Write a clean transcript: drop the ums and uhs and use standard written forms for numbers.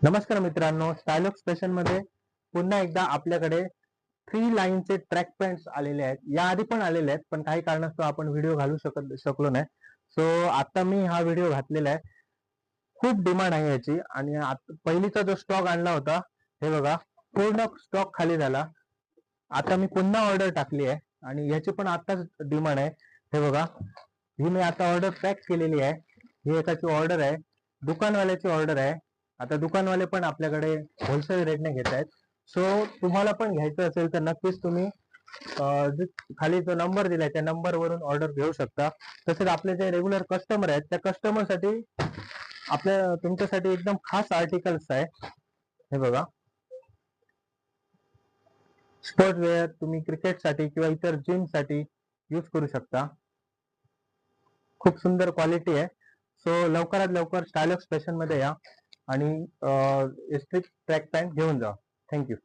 नमस्कार मित्रांनो, स्टायलॉक्स फॅशन मध्ये पुन्हा एकदा आपल्याकडे 3 लाईनचे ट्रॅक पॅन्ट्स आलेले आहेत. याआधी पण आलेले आहेत, पण काही कारणास्तव आपण व्हिडिओ घालू शकलो नाही. सो आता मी हा व्हिडिओ घातलेला आहे. खूप डिमांड आहे याची आणि पहिलीचा जो स्टॉक आणला होता, हे बघा, पूर्ण स्टॉक खाली झाला. आता मी पुन्हा ऑर्डर टाकली आहे आणि याची पण आताच डिमांड आहे. हे बघा, ही मी आता ऑर्डर पॅक केलेली आहे. ही एकाची ऑर्डर आहे, दुकानवाल्याची ऑर्डर आहे. आता दुकानवाले पण आपल्याकडे होलसेल रेटने घेत आहेत. सो तुम्हाला पण घ्यायचं असेल तर नक्कीच तुम्ही खाली जो नंबर दिलाय त्या नंबर वरून ऑर्डर घेऊ शकता. तसेच आपले जे रेग्युलर कस्टमर आहेत त्या कस्टमरसाठी तुमच्यासाठी एकदम खास आर्टिकल्स आहे. हे बघा, स्पोर्ट वेअर तुम्ही क्रिकेटसाठी किंवा इतर जिमसाठी यूज करू शकता. खूप सुंदर क्वालिटी आहे. सो लवकरात लवकर स्टायलॉक्स फॅशन मध्ये या आणि इलेक्ट्रिक ट्रॅक पॅन्ट घेऊन जा. थँक्यू.